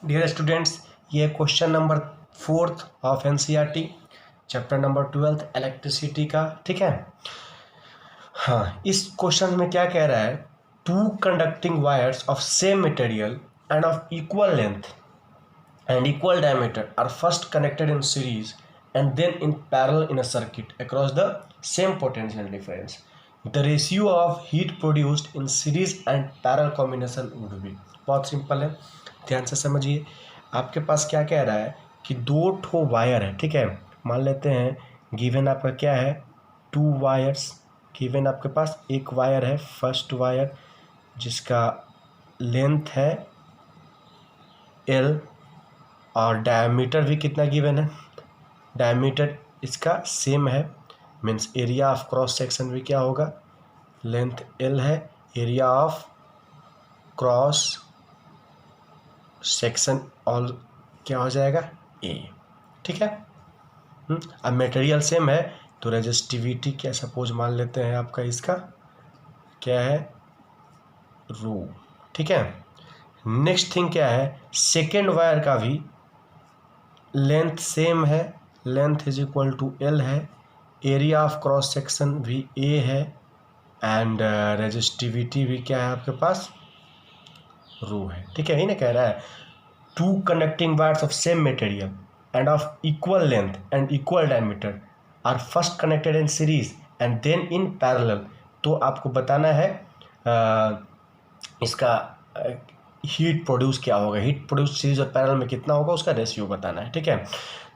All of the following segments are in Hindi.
डियर स्टूडेंट्स, ये question number 4 of NCERT chapter number 12 electricity का। ठीक है। हाँ, इस क्वेश्चन में क्या कह रहा है, two conducting wires of same material and of equal length and equal diameter are first connected in series and then in parallel in a circuit across the same potential difference. The ratio of heat produced in series and parallel combination would be। बहुत सिंपल है, ध्यान से समझिए। आपके पास क्या कह रहा है कि दो ठो वायर है। ठीक है, मान लेते हैं गिवन आपका क्या है, टू वायर्स गिवन। आपके पास एक वायर है, फर्स्ट वायर, जिसका लेंथ है L और डायमीटर भी कितना गिवन है, डायमीटर इसका सेम है। Means area of cross section भी क्या होगा, लेंथ L है, area of cross section all क्या हो जाएगा, A। ठीक है। अब मटेरियल सेम है तो रेजिस्टिविटी क्या, सपोज मान लेते हैं आपका इसका क्या है, रो। ठीक है। नेक्स्ट थिंग क्या है, सेकेंड वायर का भी लेंथ सेम है, length is equal to L है, एरिया ऑफ क्रॉस सेक्शन भी A है एंड रेजिस्टिविटी भी क्या है आपके पास, रो है। ठीक है, ही ना कह रहा है two conducting wires of same material and of equal length and equal diameter are first connected in series and then in parallel. तो आपको बताना है इसका हीट प्रोड्यूस क्या होगा, हीट प्रोड्यूस सीरीज और पैरेलल में कितना होगा, उसका रेशियो बताना है। ठीक है,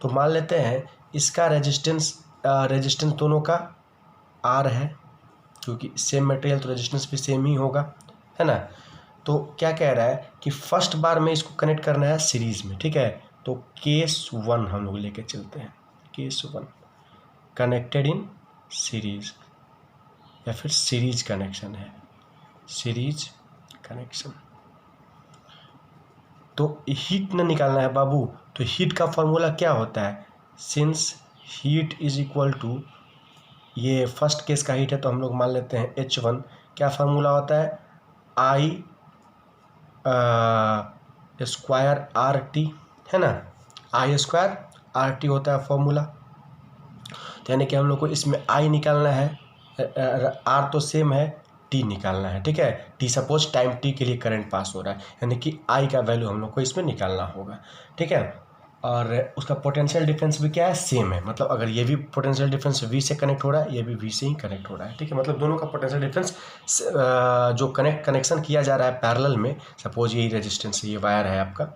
तो मान लेते हैं इसका रेजिस्टेंस दोनों का R है, क्योंकि सेम मटेरियल तो रेजिस्टेंस भी सेम ही होगा, है ना। तो क्या कह रहा है कि फर्स्ट बार में इसको कनेक्ट करना है सीरीज में। ठीक है, तो केस 1 हम लोग लेके चलते हैं, केस 1 कनेक्टेड इन सीरीज या फिर सीरीज कनेक्शन है, सीरीज कनेक्शन। तो हीट न निकालना है बाबू, तो हीट का फॉर्मूला क्या होता है, since heat is equal to, ये फर्स्ट केस का हीट है तो हम लोग मान लेते हैं H1। क्या फार्मूला होता है, I स्क्वायर RT, है ना, I स्क्वायर RT होता है फॉर्मूला। तो यानी कि हम लोग को इसमें I निकालना है, R तो सेम है, T निकालना है। ठीक है, T सपोज टाइम T के लिए करंट पास हो रहा है, यानी कि I का वैल्यू हम लोग को इसमें निकालना होगा। ठीक है, और उसका पोटेंशियल डिफरेंस भी क्या है, सेम है। मतलब अगर ये भी पोटेंशियल डिफरेंस V से कनेक्ट हो रहा है, ये भी V से ही कनेक्ट हो रहा है। ठीक है, मतलब दोनों का पोटेंशियल डिफरेंस जो कनेक्शन किया जा रहा है पैरेलल में, सपोज यही रेजिस्टेंस, ये वायर है आपका,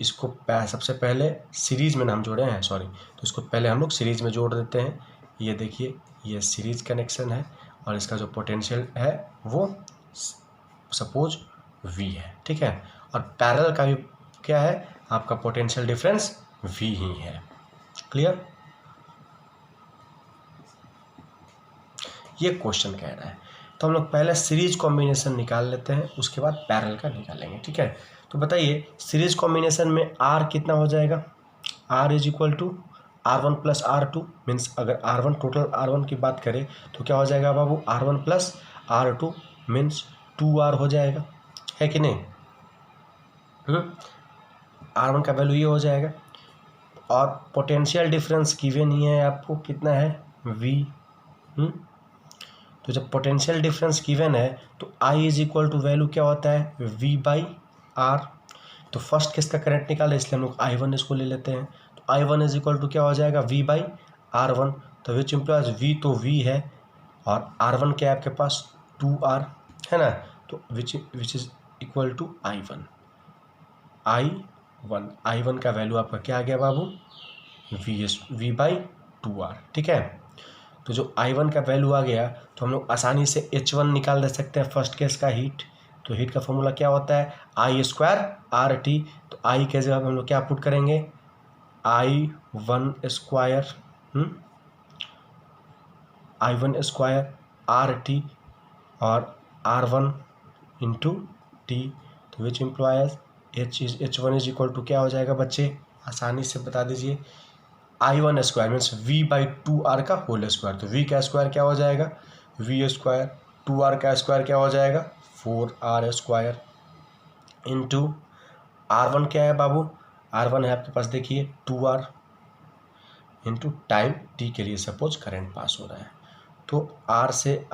इसको सबसे पहले सीरीज में हम जोड़े हैं, सॉरी, तो इसको पहले हम लोग सीरीज में जोड़ देते हैं। ये देखिए, ये सीरीज कनेक्शन है और इसका जो पोटेंशियल है वो सपोज V है। ठीक है, और पैरेलल का भी क्या है आपका, पोटेंशियल डिफरेंस V ही है। क्लियर, ये क्वेश्चन कह रहा है। तो हम लोग पहले सीरीज कॉम्बिनेशन निकाल लेते हैं, उसके बाद पैरेलल का निकालेंगे। ठीक है, तो बताइए सीरीज कॉम्बिनेशन में R कितना हो जाएगा, R is equal to R1 plus R2। Means अगर R1 टोटल R1 की बात करें तो क्या हो जाएगा बाबू, R1 plus R2 means 2R हो जाएगा, है कि नहीं। R1 का वैल्यू ये हो जाएगा, और पोटेंशियल डिफरेंस गिवन ही है आपको, कितना है, V। तो जब पोटेंशियल डिफरेंस गिवन है तो I is equal to value क्या होता है, V बाई R। तो फर्स्ट केस का करंट निकाले, इसलिए हम लोग I1 इसको ले लेते हैं। तो I1 इज इक्वल टू क्या हो जाएगा, V बाई R1। तो विच इम्प्लाइज V तो V है और R1 क्या है आपके पास, 2R, है ना। तो which is equal to I1 I1 का वैल्यू आपका क्या आ गया बाबू, V बाई 2R। ठीक है, तो जो I1 का वैल्यू आ गया तो हम लोग आसानी से H1 निकाल दे सकते हैं, फर्स्ट केस का हीट। तो हीट का फॉर्मूला क्या होता है, I स्क्वायर RT। तो I के जगह हम लोग क्या पुट करेंगे, I1 square I1 square RT और R1 इंटू T। तो which implies H1 is equal to क्या हो जाएगा बच्चे, आसानी से बता दीजिए, I1 square means V by 2R का होल स्क्वायर। तो V का स्क्वायर क्या हो जाएगा, V स्क्वायर, 2R का स्क्वायर क्या हो जाएगा, 4R स्क्वायर, इंटू R1 क्या है बाबू, R1 है आपके पास देखिए 2R इंटू टाइम t के लिए सपोज करंट पास हो रहा है, तो R से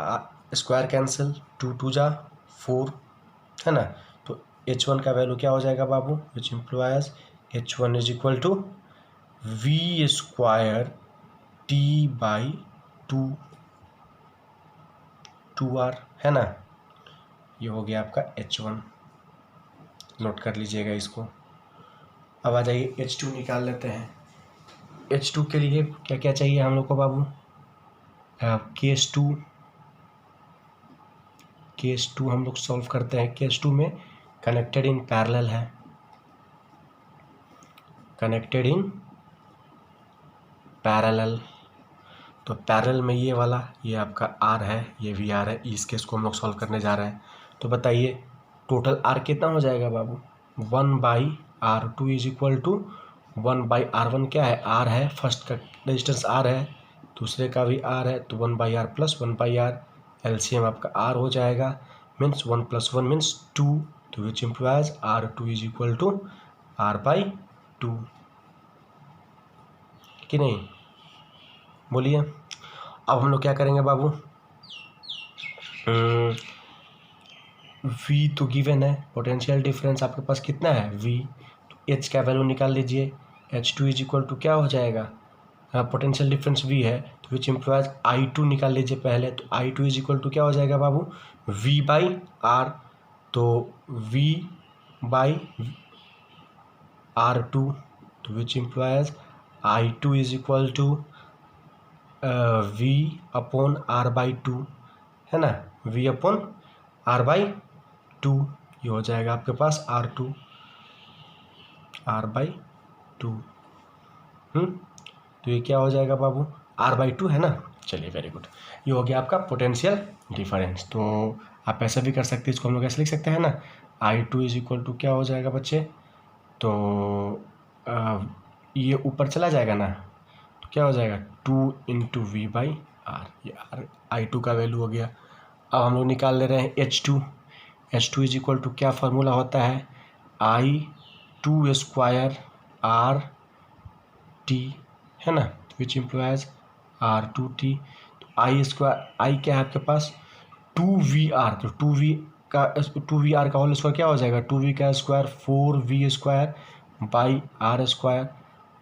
स्क्वायर कैंसिल, 2 2 जा 4 है ना, तो H1 का वैल्यू क्या हो जाएगा बाबू, which implies H1 is equal to V square T by 2R है ना, ये हो गया आपका H1, नोट कर लीजिएगा इसको। अब आ जाइए H2 निकाल लेते हैं। H2 के लिए क्या क्या चाहिए हम लोग को बाबू, केस टू हम लोग सॉल्व करते हैं। केस 2 में कनेक्टेड इन पैरेलल है, कनेक्टेड इन पैरेलल, तो पैरेलल में ये वाला, ये आपका R है, ये भी R है, इस केस को हम लोग सॉल्व करने जा रहे हैं। तो बताइए टोटल R कितना हो जाएगा बाबू, 1/R2 is equal to 1/R1 क्या है, R है, फर्स्ट का रेजिस्टेंस R है, दूसरे का भी R है, तो 1/R प्लस 1/R, एलसीएम आपका R हो जाएगा, मीन्स 1 + 1 मीन्स 2, तो which implies R2 is equal to R/2 कि नहीं, बोलिए। अब हम लोग क्या करेंगे बाबू, V तो गिवन है, पोटेंशियल डिफरेंस आपके पास कितना है V, तो H का वैल्यू निकाल लीजिए, H2 इज इक्वल टू क्या हो जाएगा, पोटेंशियल डिफरेंस V है, तो विच इम्प्लॉयज I2 निकाल लीजिए पहले, तो I2 इज इक्वल टू क्या हो जाएगा बाबू, V/R, तो V/R2, तो which implies I2 is equal to V/R/2 है ना, V/R/2, ये हो जाएगा आपके पास R2 R/2, तो ये क्या हो जाएगा बाबू, R/2 है ना। चलिए वेरी गुड, ये हो गया आपका पोटेंशियल डिफरेंस। तो आप ऐसा भी कर सकते हैं, इसको हम लोग ऐसे लिख सकते हैं ना, I2 इज इक्वल टू क्या हो जाएगा बच्चे, तो ये ऊपर चला जाएगा ना, तो क्या हो जाएगा 2 × V/R, ये I2 का वैल्यू हो गया। अब हम लोग निकाल ले रहे हैं H2 इज इक्वल टू क्या फार्मूला होता है, I2 स्क्वायर RT है ना, विच इम्प्लॉयज R2T, तो I स्क्वायर, I क्या है आपके पास 2VR, तो 2VR का होल स्क्वायर क्या हो जाएगा, 2V का square 4V square by R square,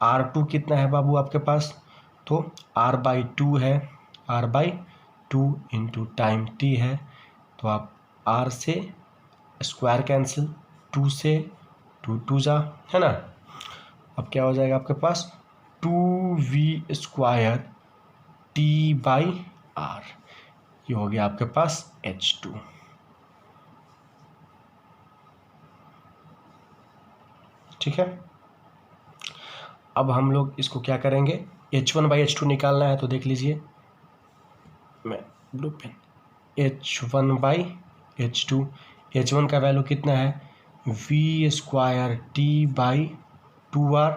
R2 कितना है बाबू आपके पास, तो R/2 है, R/2 इंटू टाइम T है, तो आप R से स्क्वायर कैंसिल, 2 से 2 2 जा है ना, अब क्या हो जाएगा आपके पास 2V स्क्वायर T/R, ये हो गया आपके पास H2। ठीक है, अब हम लोग इसको क्या करेंगे, H1/H2 निकालना है, तो देख लीजिए मैं ब्लू पेन, H1/H2, H1 का वैल्यू कितना है V square T/2R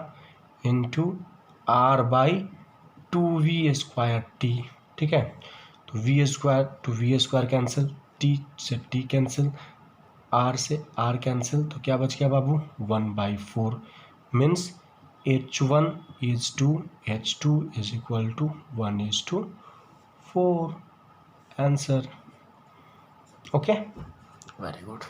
into R/2V square T, ठीक है, तो V स्क्वायर कैंसिल, T से T कैंसिल, R से R कैंसिल, तो क्या बच गया बाबू 1/4, means H1 is to H2 is equal to 1:4, answer. Okay, very good.